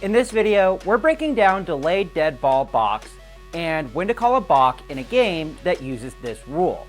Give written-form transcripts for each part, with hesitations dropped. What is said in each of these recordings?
In this video, we're breaking down Delayed Dead Ball Balks and when to call a balk in a game that uses this rule.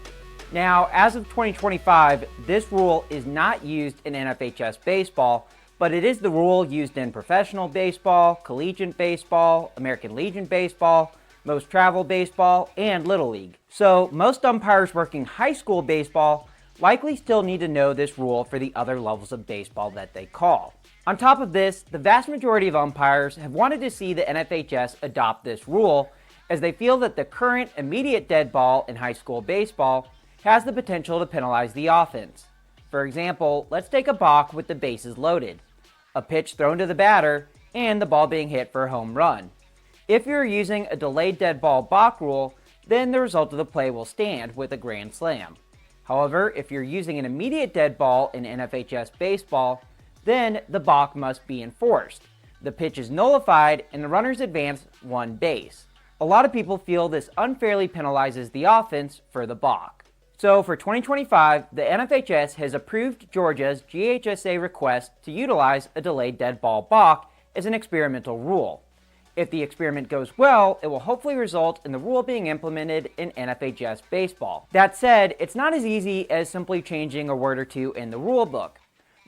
Now, as of 2025, this rule is not used in NFHS baseball, but it is the rule used in professional baseball, collegiate baseball, American Legion baseball, most travel baseball, and Little League. So most umpires working high school baseball likely still need to know this rule for the other levels of baseball that they call. On top of this, the vast majority of umpires have wanted to see the NFHS adopt this rule, as they feel that the current immediate dead ball in high school baseball has the potential to penalize the offense. For example, let's take a balk with the bases loaded, a pitch thrown to the batter, and the ball being hit for a home run. If you're using a delayed dead ball balk rule, then the result of the play will stand with a grand slam. However, if you're using an immediate dead ball in NFHS baseball, then the balk must be enforced. The pitch is nullified and the runners advance one base. A lot of people feel this unfairly penalizes the offense for the balk. So for 2025, the NFHS has approved Georgia's GHSA request to utilize a delayed dead ball balk as an experimental rule. If the experiment goes well, it will hopefully result in the rule being implemented in NFHS baseball. That said, it's not as easy as simply changing a word or two in the rule book.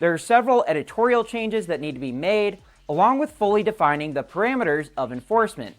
There are several editorial changes that need to be made, along with fully defining the parameters of enforcement.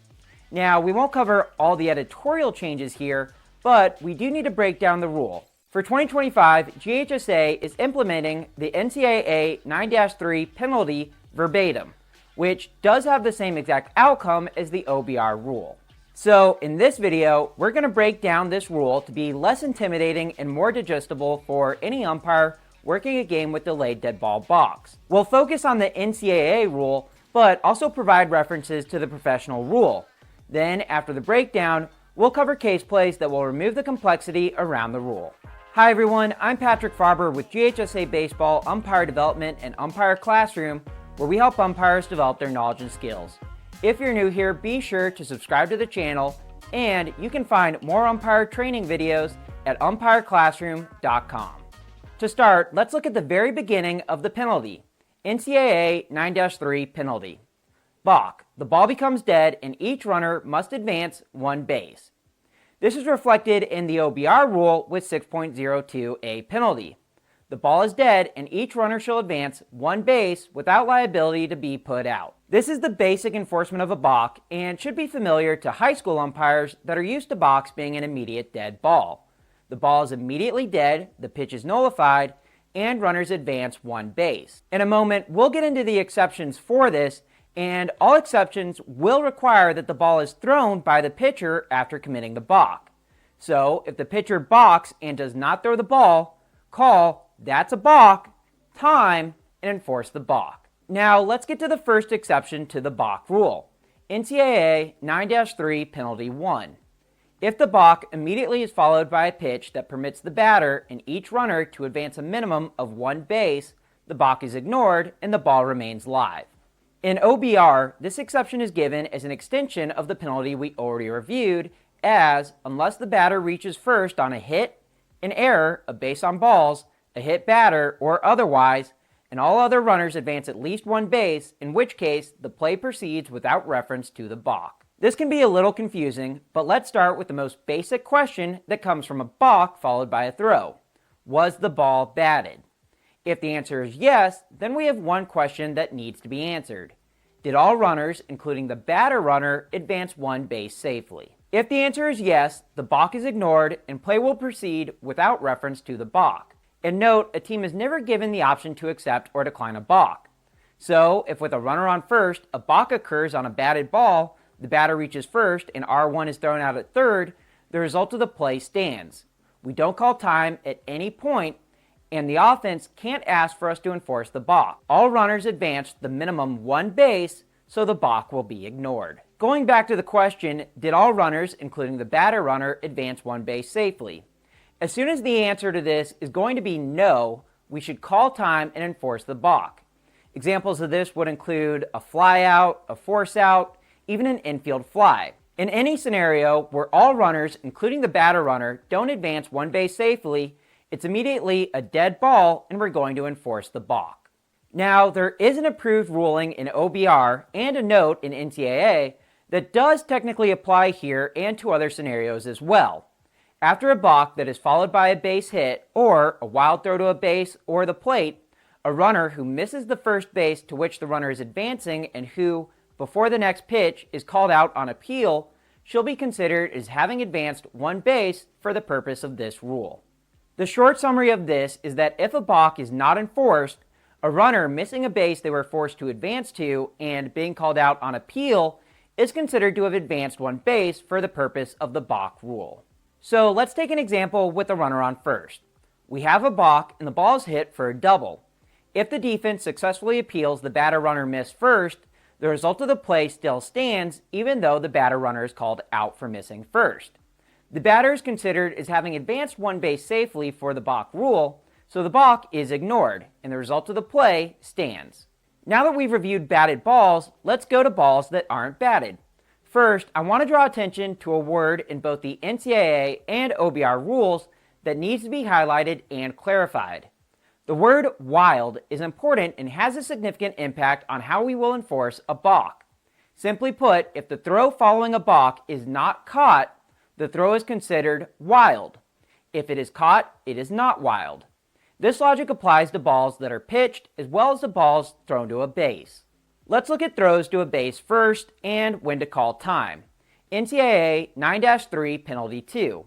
Now, we won't cover all the editorial changes here, but we do need to break down the rule. For 2025, GHSA is implementing the NCAA 9-3 penalty verbatim, which does have the same exact outcome as the OBR rule. So in this video, we're going to break down this rule to be less intimidating and more digestible for any umpire working a game with delayed dead ball balks. We'll focus on the NCAA rule, but also provide references to the professional rule. Then, after the breakdown, we'll cover case plays that will remove the complexity around the rule. Hi everyone, I'm Patrick Farber with GHSA Baseball Umpire Development and Umpire Classroom, where we help umpires develop their knowledge and skills. If you're new here, be sure to subscribe to the channel, and you can find more umpire training videos at umpireclassroom.com. To start, let's look at the very beginning of the penalty. NCAA 9-3 penalty. Balk. The ball becomes dead and each runner must advance one base. This is reflected in the OBR rule with 6.02a penalty. The ball is dead and each runner shall advance one base without liability to be put out. This is the basic enforcement of a balk and should be familiar to high school umpires that are used to balks being an immediate dead ball. The ball is immediately dead, the pitch is nullified, and runners advance one base. In a moment, we'll get into the exceptions for this, and all exceptions will require that the ball is thrown by the pitcher after committing the balk. So, if the pitcher balks and does not throw the ball, call, "That's a balk," time, and enforce the balk. Now, let's get to the first exception to the balk rule. NCAA 9-3 penalty 1. If the balk immediately is followed by a pitch that permits the batter and each runner to advance a minimum of one base, the balk is ignored and the ball remains live. In OBR, this exception is given as an extension of the penalty we already reviewed, as unless the batter reaches first on a hit, an error, a base on balls, a hit batter, or otherwise, and all other runners advance at least one base, in which case the play proceeds without reference to the balk. This can be a little confusing, but let's start with the most basic question that comes from a balk followed by a throw. Was the ball batted? If the answer is yes, then we have one question that needs to be answered. Did all runners, including the batter runner, advance one base safely? If the answer is yes, the balk is ignored and play will proceed without reference to the balk. And note, a team is never given the option to accept or decline a balk. So, if with a runner on first, a balk occurs on a batted ball, the batter reaches first and R1 is thrown out at third, the result of the play stands. We don't call time at any point, and the offense can't ask for us to enforce the balk. All runners advanced the minimum one base, so the balk will be ignored. Going back to the question, did all runners, including the batter runner, advance one base safely? As soon as the answer to this is going to be no, we should call time and enforce the balk. Examples of this would include a fly out, a force out, even an infield fly. In any scenario where all runners, including the batter runner, don't advance one base safely, it's immediately a dead ball and we're going to enforce the balk. Now, there is an approved ruling in OBR and a note in NCAA that does technically apply here and to other scenarios as well. After a balk that is followed by a base hit or a wild throw to a base or the plate, a runner who misses the first base to which the runner is advancing and who, before the next pitch, is called out on appeal, shall be considered as having advanced one base for the purpose of this rule. The short summary of this is that if a balk is not enforced, a runner missing a base they were forced to advance to and being called out on appeal is considered to have advanced one base for the purpose of the balk rule. So let's take an example with the runner on first. We have a balk and the ball is hit for a double. If the defense successfully appeals the batter runner missed first, the result of the play still stands even though the batter runner is called out for missing first. The batter is considered as having advanced one base safely for the balk rule, so the balk is ignored, and the result of the play stands. Now that we've reviewed batted balls, let's go to balls that aren't batted. First, I want to draw attention to a word in both the NCAA and OBR rules that needs to be highlighted and clarified. The word wild is important and has a significant impact on how we will enforce a balk. Simply put, if the throw following a balk is not caught, the throw is considered wild. If it is caught, it is not wild. This logic applies to balls that are pitched as well as the balls thrown to a base. Let's look at throws to a base first and when to call time. NCAA 9-3 Penalty 2.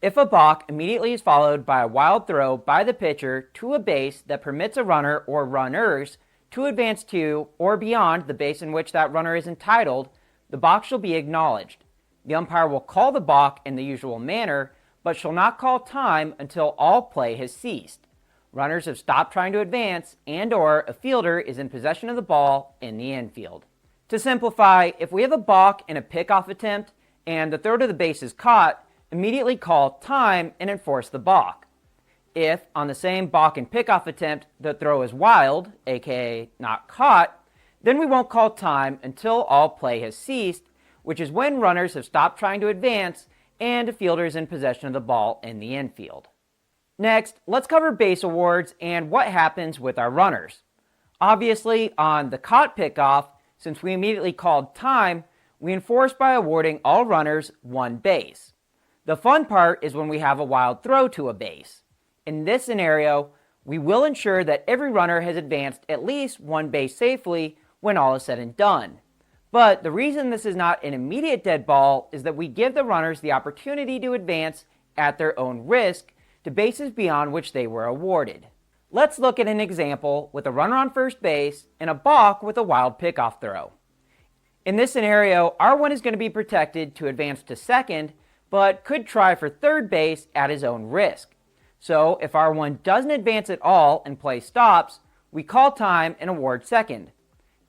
If a balk immediately is followed by a wild throw by the pitcher to a base that permits a runner or runners to advance to or beyond the base in which that runner is entitled, the balk shall be acknowledged. The umpire will call the balk in the usual manner, but shall not call time until all play has ceased. Runners have stopped trying to advance and/or a fielder is in possession of the ball in the infield. To simplify, if we have a balk and a pickoff attempt and the throw to the base is caught, immediately call time and enforce the balk. If, on the same balk and pickoff attempt, the throw is wild, aka not caught, then we won't call time until all play has ceased, which is when runners have stopped trying to advance and a fielder is in possession of the ball in the infield. Next, let's cover base awards and what happens with our runners. Obviously, on the caught pickoff, since we immediately called time, we enforce by awarding all runners one base. The fun part is when we have a wild throw to a base. In this scenario, we will ensure that every runner has advanced at least one base safely when all is said and done. But the reason this is not an immediate dead ball is that we give the runners the opportunity to advance at their own risk to bases beyond which they were awarded. Let's look at an example with a runner on first base and a balk with a wild pickoff throw. In this scenario, R1 is going to be protected to advance to second, but could try for third base at his own risk. So if R1 doesn't advance at all and play stops, we call time and award second.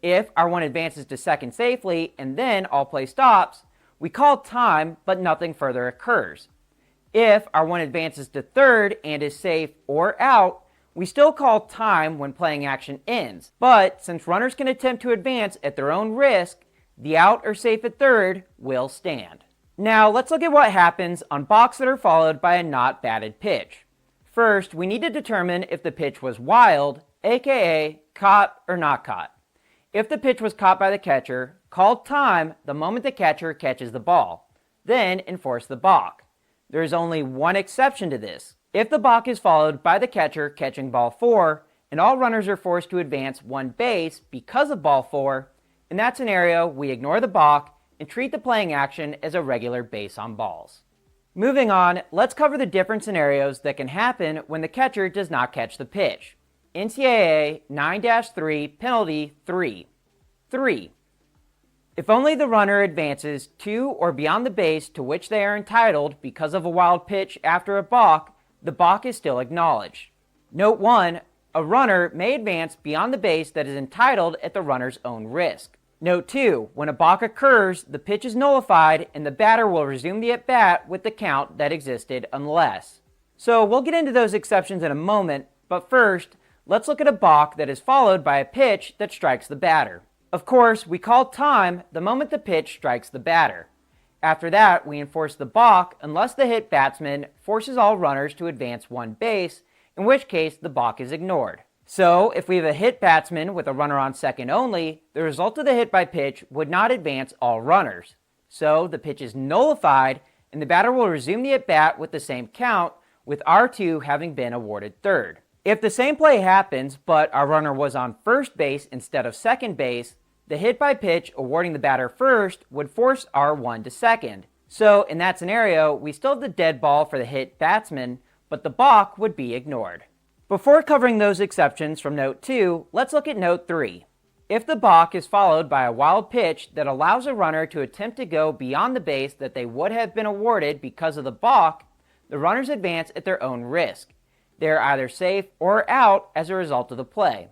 If R1 advances to second safely and then all play stops, we call time but nothing further occurs. If R1 advances to third and is safe or out, we still call time when playing action ends. But since runners can attempt to advance at their own risk, the out or safe at third will stand. Now let's look at what happens on balks that are followed by a not batted pitch. First, we need to determine if the pitch was wild, aka caught or not caught. If the pitch was caught by the catcher, call time the moment the catcher catches the ball. Then enforce the balk. There is only one exception to this. If the balk is followed by the catcher catching ball 4, and all runners are forced to advance one base because of ball 4, in that scenario, we ignore the balk and treat the playing action as a regular base on balls. Moving on, let's cover the different scenarios that can happen when the catcher does not catch the pitch. NCAA 9-3 Penalty 3. 3. If only the runner advances to or beyond the base to which they are entitled because of a wild pitch after a balk, the balk is still acknowledged. Note 1. A runner may advance beyond the base that is entitled at the runner's own risk. Note 2. When a balk occurs, the pitch is nullified and the batter will resume the at-bat with the count that existed unless. So we'll get into those exceptions in a moment, but first, let's look at a balk that is followed by a pitch that strikes the batter. Of course, we call time the moment the pitch strikes the batter. After that, we enforce the balk unless the hit batsman forces all runners to advance one base, in which case the balk is ignored. So if we have a hit batsman with a runner on second only, the result of the hit by pitch would not advance all runners. So the pitch is nullified and the batter will resume the at-bat with the same count, with R2 having been awarded third. If the same play happens, but our runner was on first base instead of second base, the hit by pitch awarding the batter first would force R1 to second. So in that scenario, we still have the dead ball for the hit batsman, but the balk would be ignored. Before covering those exceptions from Note 2, let's look at Note 3. If the balk is followed by a wild pitch that allows a runner to attempt to go beyond the base that they would have been awarded because of the balk, the runners advance at their own risk. They are either safe or out as a result of the play.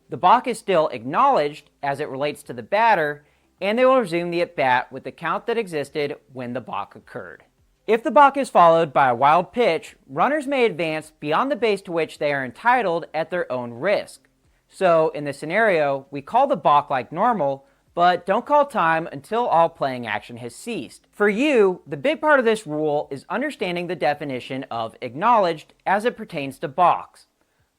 The balk is still acknowledged as it relates to the batter, and they will resume the at-bat with the count that existed when the balk occurred. If the balk is followed by a wild pitch, runners may advance beyond the base to which they are entitled at their own risk. So in this scenario, we call the balk like normal, but don't call time until all playing action has ceased. For you, the big part of this rule is understanding the definition of acknowledged as it pertains to balks.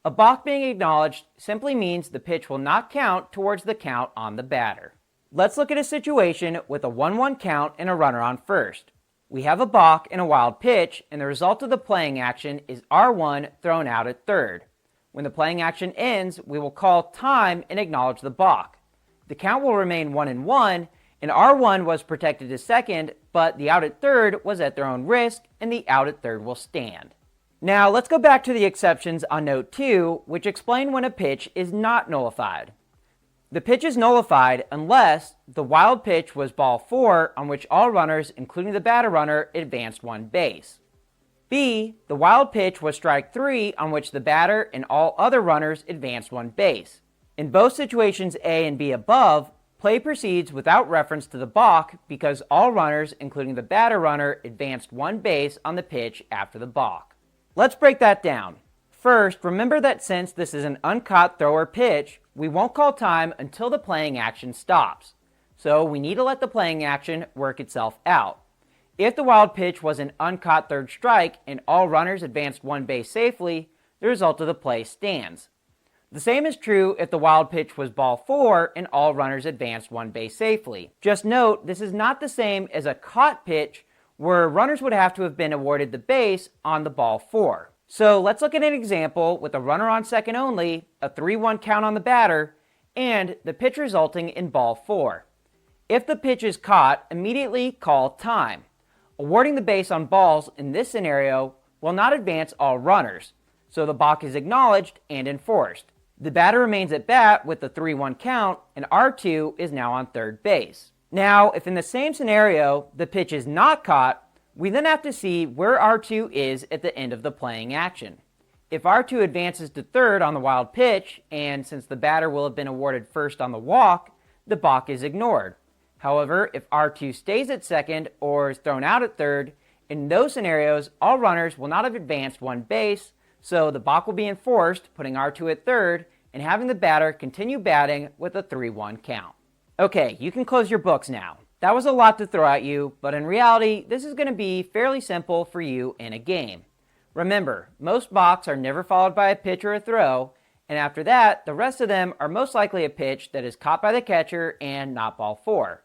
A balk being acknowledged simply means the pitch will not count towards the count on the batter. Let's look at a situation with a 1-1 count and a runner on first. We have a balk and a wild pitch, and the result of the playing action is R1 thrown out at third. When the playing action ends, we will call time and acknowledge the balk. The count will remain 1-1, and R1 was protected to second, but the out at third was at their own risk, and the out at third will stand. Now let's go back to the exceptions on Note 2, which explain when a pitch is not nullified. The pitch is nullified unless the wild pitch was ball 4 on which all runners, including the batter runner, advanced one base. B, the wild pitch was strike 3 on which the batter and all other runners advanced one base. In both situations A and B above, play proceeds without reference to the balk because all runners, including the batter runner, advanced one base on the pitch after the balk. Let's break that down. First, remember that since this is an uncaught throw or pitch, we won't call time until the playing action stops. So we need to let the playing action work itself out. If the wild pitch was an uncaught third strike and all runners advanced one base safely, the result of the play stands. The same is true if the wild pitch was ball 4 and all runners advanced one base safely. Just note, this is not the same as a caught pitch where runners would have to have been awarded the base on the ball 4. So let's look at an example with a runner on second only, a 3-1 count on the batter, and the pitch resulting in ball 4. If the pitch is caught, immediately call time. Awarding the base on balls in this scenario will not advance all runners, so the balk is acknowledged and enforced. The batter remains at bat with the 3-1 count, and R2 is now on third base. Now, if in the same scenario the pitch is not caught, we then have to see where R2 is at the end of the playing action. If R2 advances to third on the wild pitch, and since the batter will have been awarded first on the walk, the balk is ignored. However, if R2 stays at second or is thrown out at third, in those scenarios, all runners will not have advanced one base, so the balk will be enforced, putting R2 at third and having the batter continue batting with a 3-1 count. Okay, you can close your books now. That was a lot to throw at you, but in reality, this is going to be fairly simple for you in a game. Remember, most balks are never followed by a pitch or a throw, and after that, the rest of them are most likely a pitch that is caught by the catcher and not ball 4.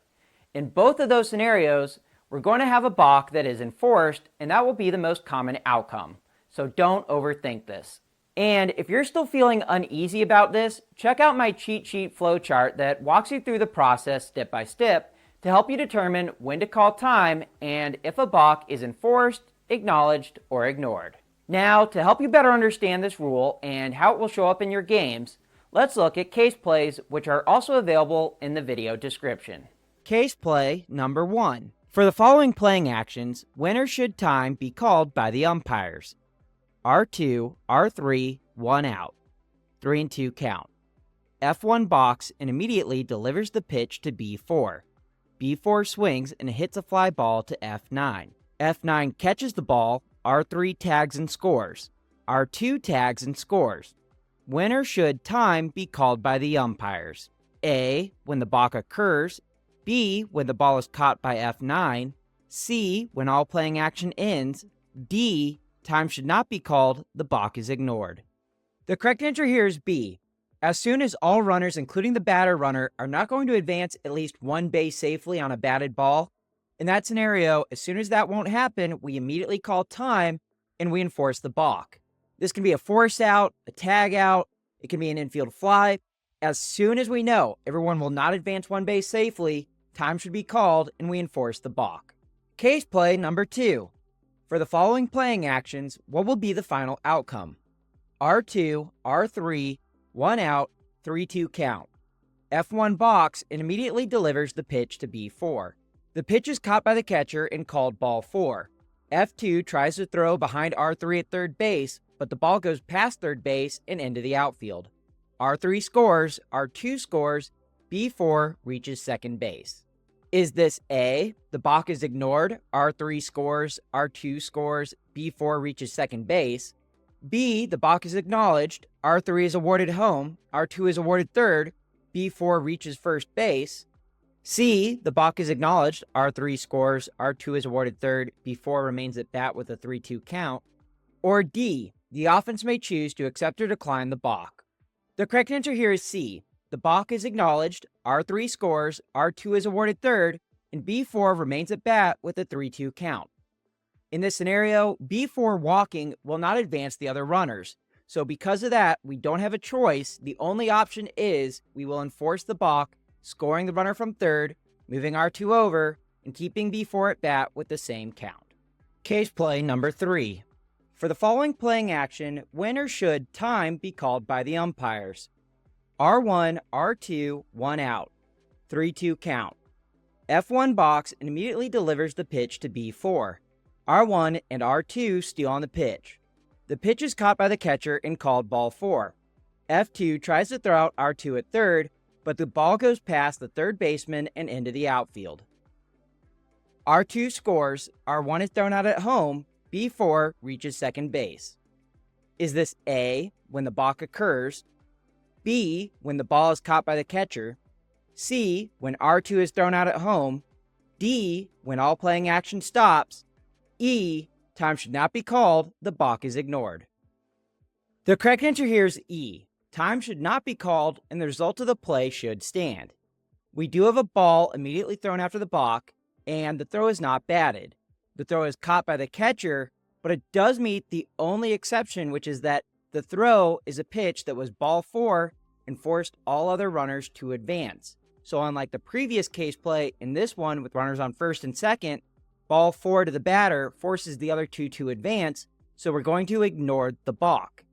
In both of those scenarios, we're going to have a balk that is enforced, and that will be the most common outcome. So don't overthink this. And if you're still feeling uneasy about this, check out my cheat sheet flowchart that walks you through the process step by step to help you determine when to call time and if a balk is enforced, acknowledged, or ignored. Now, to help you better understand this rule and how it will show up in your games, let's look at case plays, which are also available in the video description. Case play number 1. For the following playing actions, when or should time be called by the umpires? R2, R3, 1 out. 3-2 count. F1 balks and immediately delivers the pitch to B4. B4 swings and hits a fly ball to F9. F9 catches the ball, R3 tags and scores. R2 tags and scores. When or should time be called by the umpires? A, when the balk occurs. B, when the ball is caught by F9. C, when all playing action ends. D, time should not be called, the balk is ignored. The correct answer here is B. As soon as all runners, including the batter runner, are not going to advance at least one base safely on a batted ball, in that scenario, as soon as that won't happen, we immediately call time and we enforce the balk. This can be a force out, a tag out, it can be an infield fly. As soon as we know everyone will not advance one base safely, time should be called and we enforce the balk. Case play number 2. For the following playing actions, what will be the final outcome? R2, R3, 1 out, 3-2 count. F1 balks and immediately delivers the pitch to B4. The pitch is caught by the catcher and called ball 4. F2 tries to throw behind R3 at third base, but the ball goes past third base and into the outfield. R3 scores, R2 scores, B4 reaches second base. Is this A, the balk is ignored, R3 scores, R2 scores, B4 reaches second base? B, the balk is acknowledged, R3 is awarded home, R2 is awarded third, B4 reaches first base? C, the balk is acknowledged, R3 scores, R2 is awarded third, B4 remains at bat with a 3-2 count? Or D, the offense may choose to accept or decline the balk? The correct answer here is C. The balk is acknowledged, R3 scores, R2 is awarded third, and B4 remains at bat with a 3-2 count. In this scenario, B4 walking will not advance the other runners. So because of that, we don't have a choice. The only option is we will enforce the balk, scoring the runner from third, moving R2 over, and keeping B4 at bat with the same count. Case play number 3. For the following playing action, when or should time be called by the umpires? R1, R2, 1 out, 3-2 count. F1 balks and immediately delivers the pitch to B4. R1 and R2 steal on the pitch. The pitch is caught by the catcher and called ball 4. F2 tries to throw out R2 at third, but the ball goes past the third baseman and into the outfield. R2 scores, R1 is thrown out at home, B4 reaches second base. Is this A, when the balk occurs, B, when the ball is caught by the catcher, C, when R2 is thrown out at home, D, when all playing action stops, E, time should not be called, the balk is ignored? The correct answer here is E. Time should not be called, and the result of the play should stand. We do have a ball immediately thrown after the balk, and the throw is not batted. The throw is caught by the catcher, but it does meet the only exception, which is that the throw is a pitch that was ball 4 and forced all other runners to advance. So unlike the previous case play, in this one with runners on first and second, ball 4 to the batter forces the other two to advance, so we're going to ignore the balk.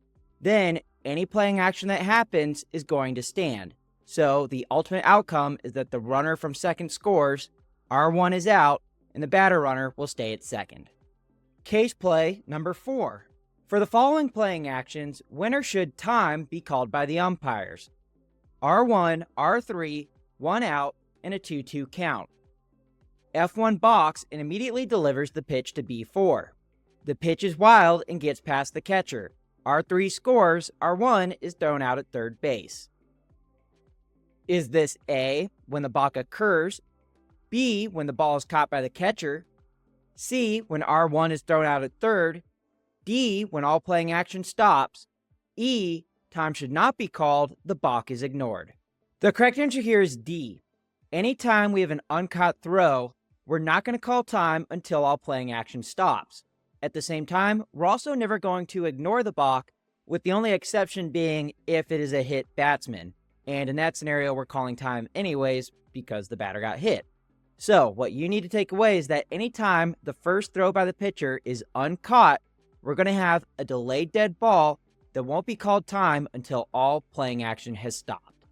Then any playing action that happens is going to stand. So the ultimate outcome is that the runner from second scores, R1 is out, and the batter runner will stay at second. Case play number 4. For the following playing actions, when or should time be called by the umpires? R1, R3, 1 out, and a 2-2 count. F1 balks and immediately delivers the pitch to B4. The pitch is wild and gets past the catcher. R3 scores, R1 is thrown out at third base. Is this A, when the balk occurs, B, when the ball is caught by the catcher, C, when R1 is thrown out at third, D, when all playing action stops, E, time should not be called, the balk is ignored? The correct answer here is D. Anytime we have an uncaught throw, we're not going to call time until all playing action stops. At the same time, we're also never going to ignore the balk, with the only exception being if it is a hit batsman. And in that scenario, we're calling time anyways because the batter got hit. So what you need to take away is that anytime the first throw by the pitcher is uncaught, we're going to have a delayed dead ball that won't be called time until all playing action has stopped.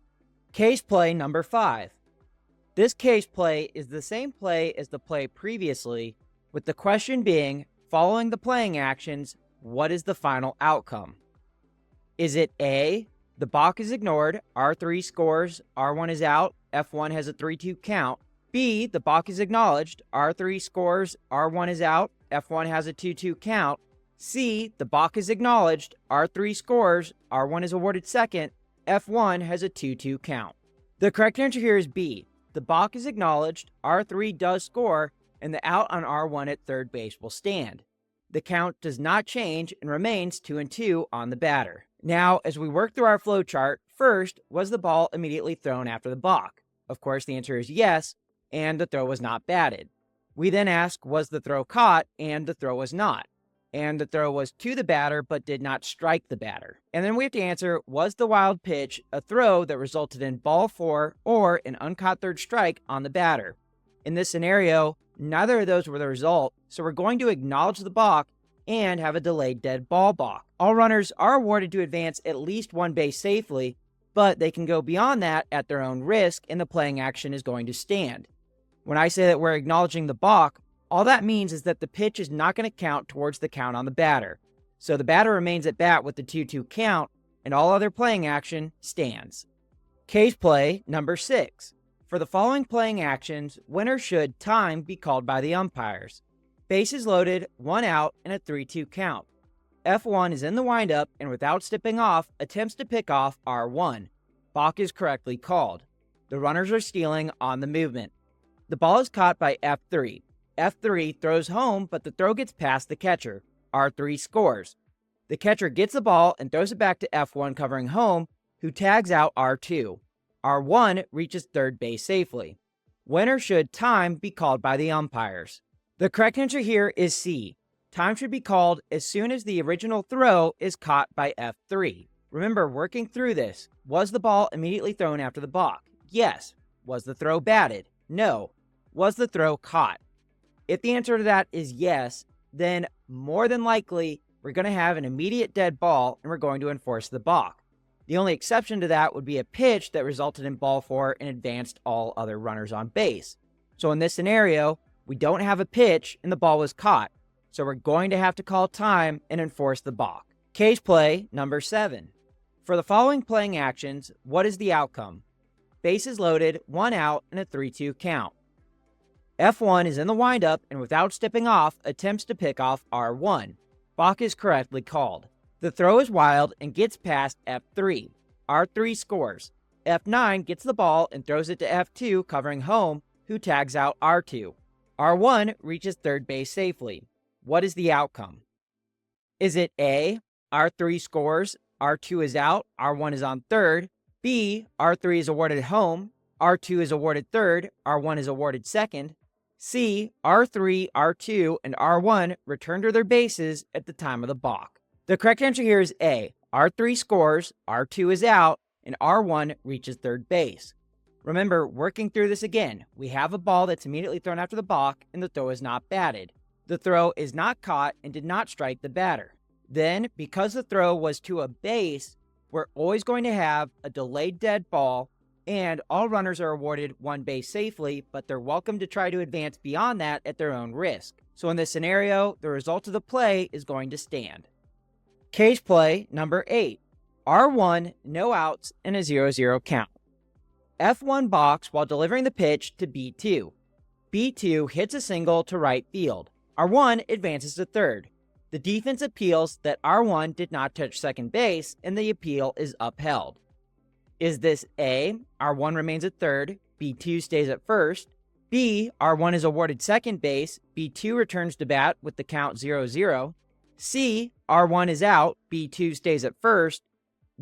Case play number 5. This case play is the same play as the play previously, with the question being, following the playing actions, what is the final outcome? Is it A, the balk is ignored, R3 scores, R1 is out, F1 has a 3-2 count. B, the balk is acknowledged, R3 scores, R1 is out, F1 has a 2-2 count. C, the balk is acknowledged, R3 scores, R1 is awarded second, F1 has a 2-2 count. The correct answer here is B. The balk is acknowledged, R3 does score, and the out on R1 at third base will stand. The count does not change and remains 2-2 on the batter. Now, as we work through our flow chart, first, was the ball immediately thrown after the balk? Of course, the answer is yes, and the throw was not batted. We then ask, was the throw caught? And the throw was not. And the throw was to the batter, but did not strike the batter. And then we have to answer, was the wild pitch a throw that resulted in ball 4 or an uncaught third strike on the batter? In this scenario, neither of those were the result, so we're going to acknowledge the balk and have a delayed dead ball balk. All runners are awarded to advance at least one base safely, but they can go beyond that at their own risk, and the playing action is going to stand. When I say that we're acknowledging the balk, all that means is that the pitch is not going to count towards the count on the batter. So the batter remains at bat with the 2-2 count, and all other playing action stands. Case play number 6. For the following playing actions, when or should time be called by the umpires? Bases loaded, 1 out, and a 3-2 count. F1 is in the windup and without stepping off, attempts to pick off R1. Balk is correctly called. The runners are stealing on the movement. The ball is caught by F3. F3 throws home, but the throw gets past the catcher. R3 scores. The catcher gets the ball and throws it back to F1 covering home, who tags out R2. R1 reaches third base safely. When or should time be called by the umpires? The correct answer here is C. Time should be called as soon as the original throw is caught by F3. Remember, working through this, was the ball immediately thrown after the balk? Yes. Was the throw batted? No. Was the throw caught? If the answer to that is yes, then more than likely, we're going to have an immediate dead ball and we're going to enforce the balk. The only exception to that would be a pitch that resulted in ball 4 and advanced all other runners on base. So in this scenario, we don't have a pitch and the ball was caught. So we're going to have to call time and enforce the balk. Case play number 7. For the following playing actions, what is the outcome? Bases loaded, 1 out, and a 3-2 count. F1 is in the windup and without stepping off, attempts to pick off R1. Balk is correctly called. The throw is wild and gets past F3. R3 scores. F9 gets the ball and throws it to F2 covering home, who tags out R2. R1 reaches third base safely. What is the outcome? Is it A, R3 scores, R2 is out, R1 is on third, B, R3 is awarded home, R2 is awarded third, R1 is awarded second, C, R3, R2, and R1 return to their bases at the time of the balk? The correct answer here is A. R3 scores, R2 is out, and R1 reaches third base. Remember, working through this again, we have a ball that's immediately thrown after the balk, and the throw is not batted. The throw is not caught and did not strike the batter. Then, because the throw was to a base, we're always going to have a delayed dead ball, and all runners are awarded one base safely, but they're welcome to try to advance beyond that at their own risk. So in this scenario, the result of the play is going to stand. Case play number 8. R1, no outs, and a 0-0 count. F1 balks while delivering the pitch to B2. B2 hits a single to right field. R1 advances to third. The defense appeals that R1 did not touch second base, and the appeal is upheld. Is this A, R1 remains at third, B2 stays at first, B, R1 is awarded second base, B2 returns to bat with the count 0-0, C, R1 is out, B2 stays at first,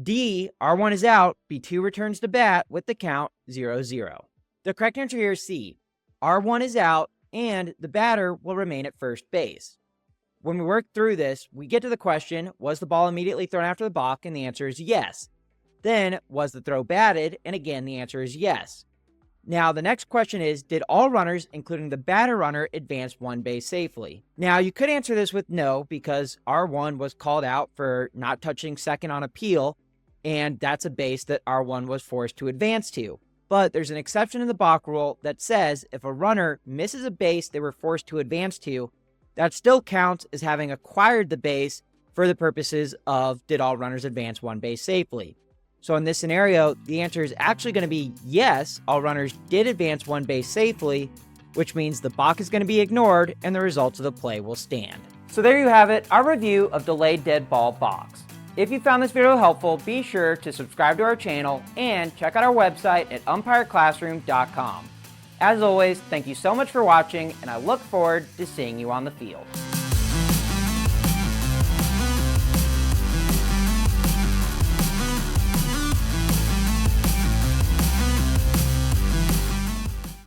D, R1 is out, B2 returns to bat with the count 0-0. The correct answer here is C. R1 is out, and the batter will remain at first base. When we work through this, we get to the question, was the ball immediately thrown after the balk? And the answer is yes. Then, was the throw batted? And again, the answer is yes. Now, the next question is, did all runners, including the batter runner, advance one base safely? Now, you could answer this with no, because R1 was called out for not touching second on appeal, and that's a base that R1 was forced to advance to. But there's an exception in the balk rule that says if a runner misses a base they were forced to advance to, that still counts as having acquired the base for the purposes of did all runners advance one base safely. So in this scenario, the answer is actually going to be yes, all runners did advance one base safely, which means the balk is going to be ignored and the results of the play will stand. So there you have it, our review of delayed dead ball balks. If you found this video helpful, be sure to subscribe to our channel and check out our website at umpireclassroom.com. As always, thank you so much for watching, and I look forward to seeing you on the field.